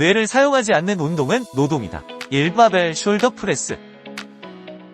뇌를 사용하지 않는 운동은 노동이다. 1. 바벨 숄더 프레스.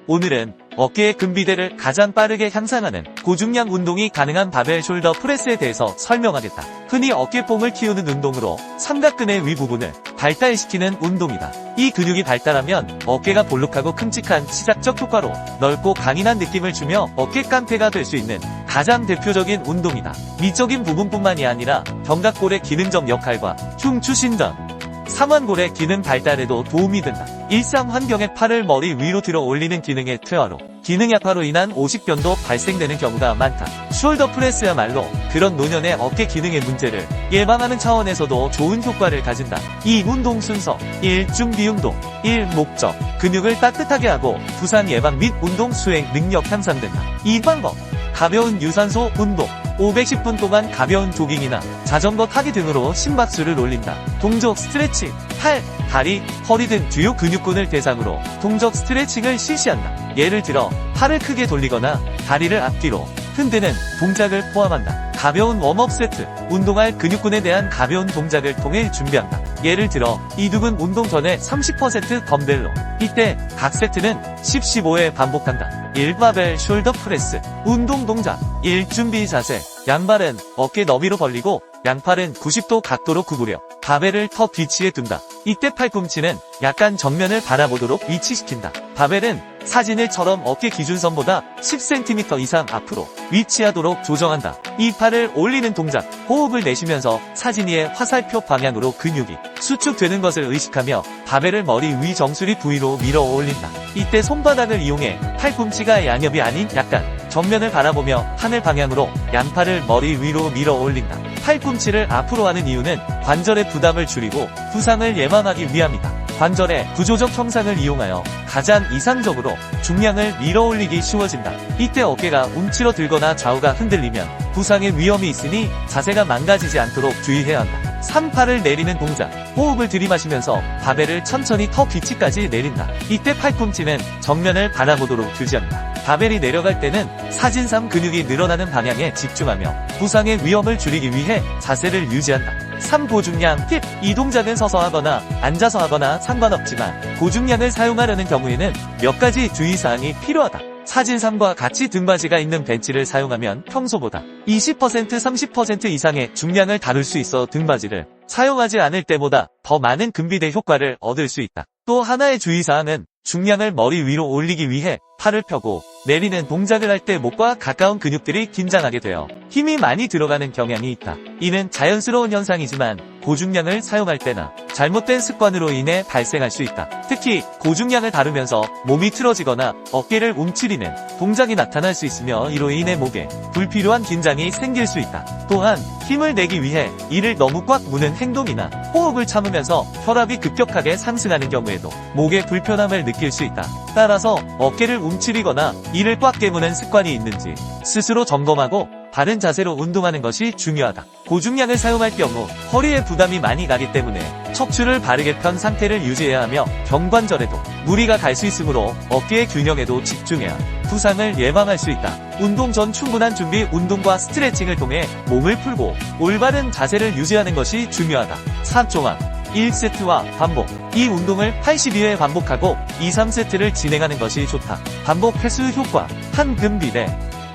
오늘은 어깨의 근비대를 가장 빠르게 향상하는 고중량 운동이 가능한 바벨 숄더 프레스에 대해서 설명하겠다. 흔히 어깨뽕을 키우는 운동으로 삼각근의 윗부분을 발달시키는 운동이다. 이 근육이 발달하면 어깨가 볼록하고 큼직한 시작적 효과로 넓고 강인한 느낌을 주며 어깨 깡패가 될 수 있는 가장 대표적인 운동이다. 미적인 부분뿐만이 아니라 견갑골의 기능적 역할과 흉추신장, 상완골의 기능 발달에도 도움이 된다. 일상 환경에 팔을 머리 위로 들어 올리는 기능의 퇴화로 기능 약화로 인한 오식변도 발생되는 경우가 많다. 숄더 프레스야말로 그런 노년의 어깨 기능의 문제를 예방하는 차원에서도 좋은 효과를 가진다. 이 운동 순서 1. 준비 운동 1. 목적 근육을 따뜻하게 하고 부상 예방 및 운동 수행 능력 향상된다. 2. 방법 가벼운 유산소 운동 510분 동안 가벼운 조깅이나 자전거 타기 등으로 심박수를 올린다. 동적 스트레칭 팔, 다리, 허리 등 주요 근육군을 대상으로 동적 스트레칭을 실시한다. 예를 들어 팔을 크게 돌리거나 다리를 앞뒤로 흔드는 동작을 포함한다. 가벼운 웜업 세트 운동할 근육군에 대한 가벼운 동작을 통해 준비한다. 예를 들어 이두근 운동 전에 30% 덤벨로 이때 각 세트는 10, 15회 반복한다. 1. 바벨 숄더 프레스 운동 동작 1. 준비 자세 양발은 어깨 너비로 벌리고 양팔은 90도 각도로 구부려 바벨을 턱 뒤치에 둔다. 이때 팔꿈치는 약간 정면을 바라보도록 위치시킨다. 바벨은 사진일처럼 어깨 기준선보다 10cm 이상 앞으로 위치하도록 조정한다. 이 팔을 올리는 동작, 호흡을 내쉬면서 사진위의 화살표 방향으로 근육이 수축되는 것을 의식하며 바벨을 머리 위 정수리 부위로 밀어 올린다. 이때 손바닥을 이용해 팔꿈치가 양옆이 아닌 약간 정면을 바라보며 하늘 방향으로 양팔을 머리 위로 밀어 올린다. 팔꿈치를 앞으로 하는 이유는 관절의 부담을 줄이고 부상을 예방하기 위함이다. 관절의 구조적 형상을 이용하여 가장 이상적으로 중량을 밀어 올리기 쉬워진다. 이때 어깨가 움츠러 들거나 좌우가 흔들리면 부상의 위험이 있으니 자세가 망가지지 않도록 주의해야 한다. 3. 팔을 내리는 동작 호흡을 들이마시면서 바벨을 천천히 턱 뒤치까지 내린다. 이때 팔꿈치는 정면을 바라보도록 유지합니다. 바벨이 내려갈 때는 사진상 근육이 늘어나는 방향에 집중하며 부상의 위험을 줄이기 위해 자세를 유지한다. 3. 고중량 팁 이 동작은 서서 하거나 앉아서 하거나 상관없지만 고중량을 사용하려는 경우에는 몇 가지 주의사항이 필요하다. 사진상과 같이 등받이가 있는 벤치를 사용하면 평소보다 20% 30% 이상의 중량을 다룰 수 있어 등받이를 사용하지 않을 때보다 더 많은 근비대 효과를 얻을 수 있다. 또 하나의 주의사항은 중량을 머리 위로 올리기 위해 팔을 펴고 내리는 동작을 할 때 목과 가까운 근육들이 긴장하게 되어 힘이 많이 들어가는 경향이 있다. 이는 자연스러운 현상이지만 고중량을 사용할 때나 잘못된 습관으로 인해 발생할 수 있다. 특히 고중량을 다루면서 몸이 틀어지거나 어깨를 움츠리는 동작이 나타날 수 있으며 이로 인해 목에 불필요한 긴장이 생길 수 있다. 또한 힘을 내기 위해 이를 너무 꽉 무는 행동이나 호흡을 참으면서 혈압이 급격하게 상승하는 경우에도 목에 불편함을 느낄 수 있다. 따라서 어깨를 움츠리거나 이를 꽉 깨무는 습관이 있는지 스스로 점검하고 바른 자세로 운동하는 것이 중요하다. 고중량을 사용할 경우 허리에 부담이 많이 가기 때문에 척추를 바르게 편 상태를 유지해야 하며 경관절에도 무리가 갈 수 있으므로 어깨의 균형에도 집중해야 부상을 예방할 수 있다. 운동 전 충분한 준비 운동과 스트레칭을 통해 몸을 풀고 올바른 자세를 유지하는 것이 중요하다. 3종합 1세트와 반복 이 운동을 82회 반복하고 2, 3세트를 진행하는 것이 좋다. 반복 횟수 효과 한 근비대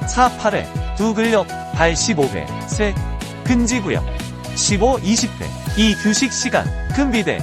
4, 8회 두 근력 8, 15회 세 근지구력 15, 20회 2 휴식 시간 근비대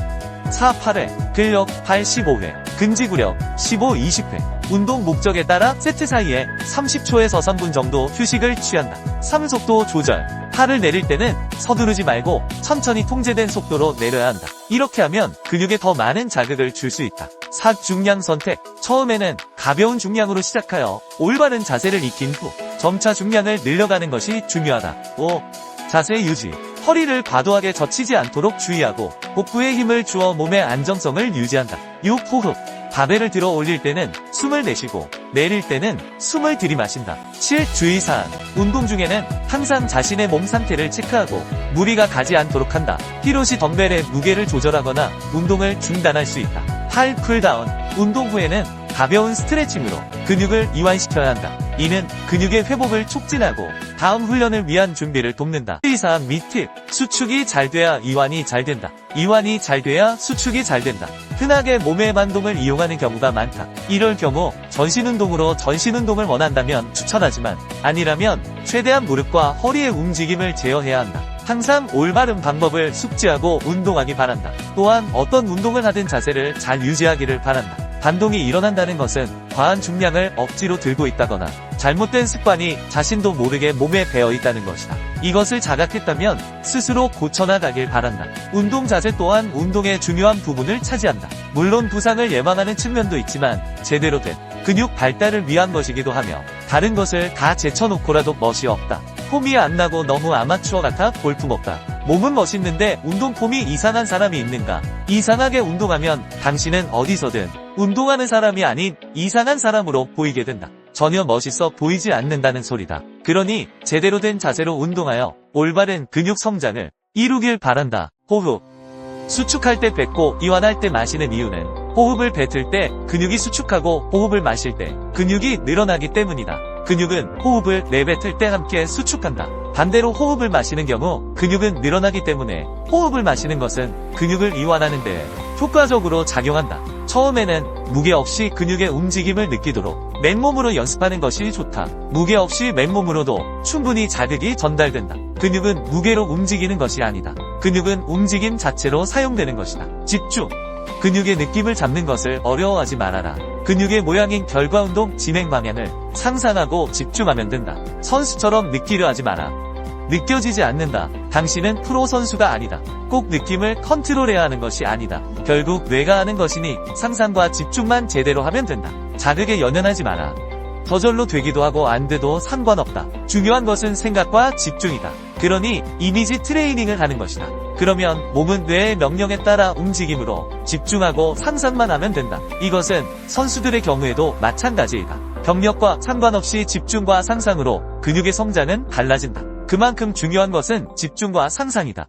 4, 8회 근력 8, 15회 근지구력 15, 20회 운동 목적에 따라 세트 사이에 30초에서 3분 정도 휴식을 취한다. 3. 속도 조절 팔을 내릴 때는 서두르지 말고 천천히 통제된 속도로 내려야 한다. 이렇게 하면 근육에 더 많은 자극을 줄 수 있다. 4. 중량 선택 처음에는 가벼운 중량으로 시작하여 올바른 자세를 익힌 후 점차 중량을 늘려가는 것이 중요하다. 5. 자세 유지 허리를 과도하게 젖히지 않도록 주의하고 복부에 힘을 주어 몸의 안정성을 유지한다. 6. 호흡 바벨을 들어 올릴 때는 숨을 내쉬고 내릴 때는 숨을 들이마신다. 7. 주의사항 운동 중에는 항상 자신의 몸 상태를 체크하고 무리가 가지 않도록 한다. 필요시 덤벨의 무게를 조절하거나 운동을 중단할 수 있다. 8. 쿨다운 운동 후에는 가벼운 스트레칭으로 근육을 이완시켜야 한다. 이는 근육의 회복을 촉진하고 다음 훈련을 위한 준비를 돕는다. 의사항 및 팁. 수축이 잘 돼야 이완이 잘 된다. 이완이 잘 돼야 수축이 잘 된다. 흔하게 몸의 반동을 이용하는 경우가 많다. 이럴 경우 전신운동으로 전신운동을 원한다면 추천하지만 아니라면 최대한 무릎과 허리의 움직임을 제어해야 한다. 항상 올바른 방법을 숙지하고 운동하기 바란다. 또한 어떤 운동을 하든 자세를 잘 유지하기를 바란다. 반동이 일어난다는 것은 과한 중량을 억지로 들고 있다거나 잘못된 습관이 자신도 모르게 몸에 배어 있다는 것이다. 이것을 자각했다면 스스로 고쳐나가길 바란다. 운동 자세 또한 운동의 중요한 부분을 차지한다. 물론 부상을 예방하는 측면도 있지만 제대로 된 근육 발달을 위한 것이기도 하며 다른 것을 다 제쳐놓고라도 멋이 없다. 폼이 안 나고 너무 아마추어 같아 볼품없다. 몸은 멋있는데 운동 폼이 이상한 사람이 있는가? 이상하게 운동하면 당신은 어디서든 운동하는 사람이 아닌 이상한 사람으로 보이게 된다. 전혀 멋있어 보이지 않는다는 소리다. 그러니 제대로 된 자세로 운동하여 올바른 근육 성장을 이루길 바란다. 호흡. 수축할 때 뱉고 이완할 때 마시는 이유는 호흡을 뱉을 때 근육이 수축하고 호흡을 마실 때 근육이 늘어나기 때문이다. 근육은 호흡을 내뱉을 때 함께 수축한다. 반대로 호흡을 마시는 경우 근육은 늘어나기 때문에 호흡을 마시는 것은 근육을 이완하는 데 효과적으로 작용한다. 처음에는 무게 없이 근육의 움직임을 느끼도록 맨몸으로 연습하는 것이 좋다. 무게 없이 맨몸으로도 충분히 자극이 전달된다. 근육은 무게로 움직이는 것이 아니다. 근육은 움직임 자체로 사용되는 것이다. 집중. 근육의 느낌을 잡는 것을 어려워하지 말아라. 근육의 모양인 결과운동 진행 방향을 상상하고 집중하면 된다. 선수처럼 느끼려 하지 마라. 느껴지지 않는다. 당신은 프로 선수가 아니다. 꼭 느낌을 컨트롤해야 하는 것이 아니다. 결국 뇌가 하는 것이니 상상과 집중만 제대로 하면 된다. 자극에 연연하지 마라. 저절로 되기도 하고 안 돼도 상관없다. 중요한 것은 생각과 집중이다. 그러니 이미지 트레이닝을 하는 것이다. 그러면 몸은 뇌의 명령에 따라 움직임으로 집중하고 상상만 하면 된다. 이것은 선수들의 경우에도 마찬가지이다. 경력과 상관없이 집중과 상상으로 근육의 성장은 달라진다. 그만큼 중요한 것은 집중과 상상이다.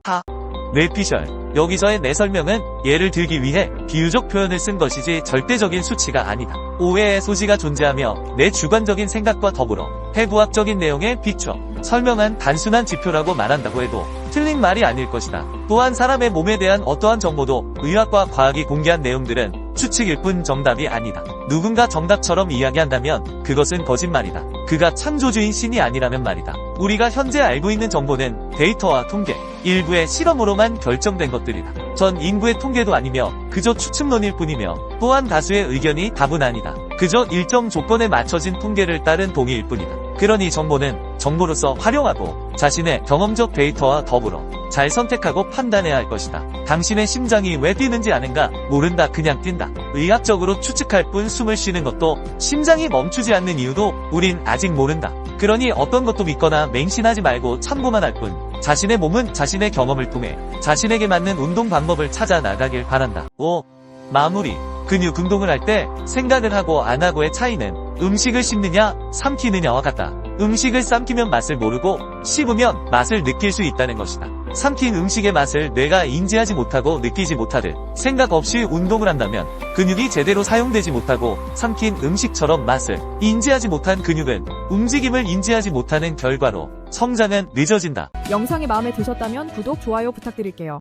뇌피셜. 여기서의 내 설명은 예를 들기 위해 비유적 표현을 쓴 것이지 절대적인 수치가 아니다. 오해의 소지가 존재하며 내 주관적인 생각과 더불어 해부학적인 내용에 비춰 설명한 단순한 지표라고 말한다고 해도 틀린 말이 아닐 것이다. 또한 사람의 몸에 대한 어떠한 정보도 의학과 과학이 공개한 내용들은 추측일 뿐 정답이 아니다. 누군가 정답처럼 이야기한다면 그것은 거짓말이다. 그가 창조주인 신이 아니라면 말이다. 우리가 현재 알고 있는 정보는 데이터와 통계, 일부의 실험으로만 결정된 것들이다. 전 인구의 통계도 아니며 그저 추측론일 뿐이며 또한 다수의 의견이 답은 아니다. 그저 일정 조건에 맞춰진 통계를 따른 동의일 뿐이다. 그러니 정보는 정보로서 활용하고 자신의 경험적 데이터와 더불어 잘 선택하고 판단해야 할 것이다. 당신의 심장이 왜 뛰는지 아는가? 모른다. 그냥 뛴다. 의학적으로 추측할 뿐 숨을 쉬는 것도 심장이 멈추지 않는 이유도 우린 아직 모른다. 그러니 어떤 것도 믿거나 맹신하지 말고 참고만 할 뿐 자신의 몸은 자신의 경험을 통해 자신에게 맞는 운동 방법을 찾아 나가길 바란다. 5. 마무리. 근육 운동을 할 때 생각을 하고 안 하고의 차이는 음식을 씹느냐 삼키느냐와 같다. 음식을 삼키면 맛을 모르고 씹으면 맛을 느낄 수 있다는 것이다. 삼킨 음식의 맛을 뇌가 인지하지 못하고 느끼지 못하듯 생각 없이 운동을 한다면 근육이 제대로 사용되지 못하고 삼킨 음식처럼 맛을 인지하지 못한 근육은 움직임을 인지하지 못하는 결과로 성장은 늦어진다. 영상이 마음에 드셨다면 구독, 좋아요 부탁드릴게요.